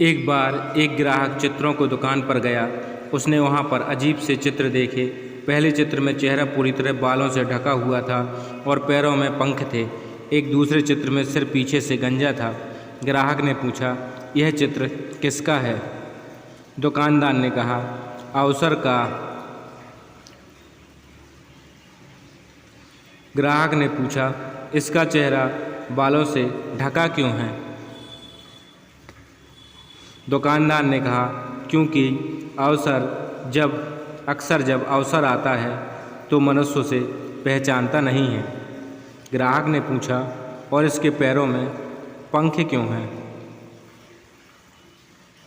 एक बार एक ग्राहक चित्रों को दुकान पर गया। उसने वहाँ पर अजीब से चित्र देखे। पहले चित्र में चेहरा पूरी तरह बालों से ढका हुआ था और पैरों में पंख थे। एक दूसरे चित्र में सिर पीछे से गंजा था। ग्राहक ने पूछा, यह चित्र किसका है? दुकानदार ने कहा, अवसर का। ग्राहक ने पूछा, इसका चेहरा बालों से ढका क्यों है? दुकानदार ने कहा, क्योंकि अक्सर जब अवसर आता है तो मनुष्य उसे पहचानता नहीं है। ग्राहक ने पूछा, और इसके पैरों में पंख क्यों हैं?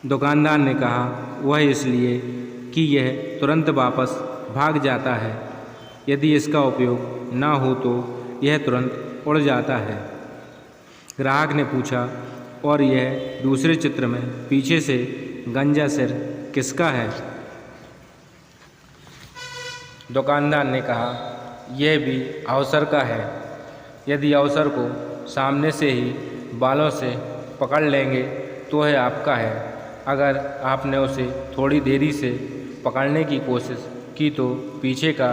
दुकानदार ने कहा, वह इसलिए कि यह तुरंत वापस भाग जाता है। यदि इसका उपयोग ना हो तो यह तुरंत उड़ जाता है। ग्राहक ने पूछा, और यह दूसरे चित्र में पीछे से गंजा सिर किसका है? दुकानदार ने कहा, यह भी अवसर का है। यदि अवसर को सामने से ही बालों से पकड़ लेंगे तो यह आपका है। अगर आपने उसे थोड़ी देरी से पकड़ने की कोशिश की तो पीछे का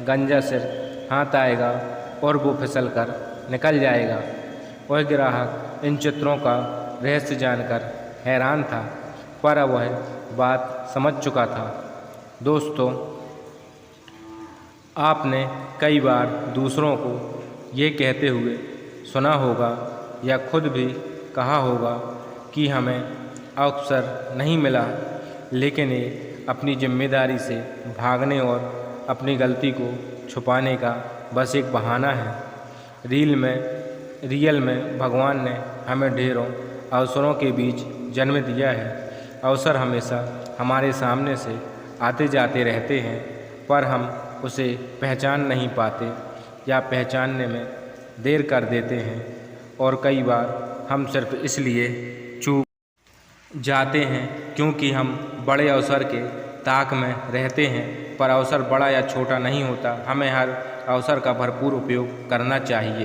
गंजा सिर हाथ आएगा और वो फिसल कर निकल जाएगा। वह ग्राहक इन चित्रों का रहस्य जानकर हैरान था, पर अब वह बात समझ चुका था। दोस्तों, आपने कई बार दूसरों को ये कहते हुए सुना होगा या खुद भी कहा होगा कि हमें अवसर नहीं मिला, लेकिन ये अपनी जिम्मेदारी से भागने और अपनी गलती को छुपाने का बस एक बहाना है। रियल में भगवान ने हमें ढेरों अवसरों के बीच जन्म दिया है। अवसर हमेशा हमारे सामने से आते जाते रहते हैं, पर हम उसे पहचान नहीं पाते या पहचानने में देर कर देते हैं। और कई बार हम सिर्फ इसलिए चूक जाते हैं क्योंकि हम बड़े अवसर के ताक में रहते हैं। पर अवसर बड़ा या छोटा नहीं होता, हमें हर अवसर का भरपूर उपयोग करना चाहिए।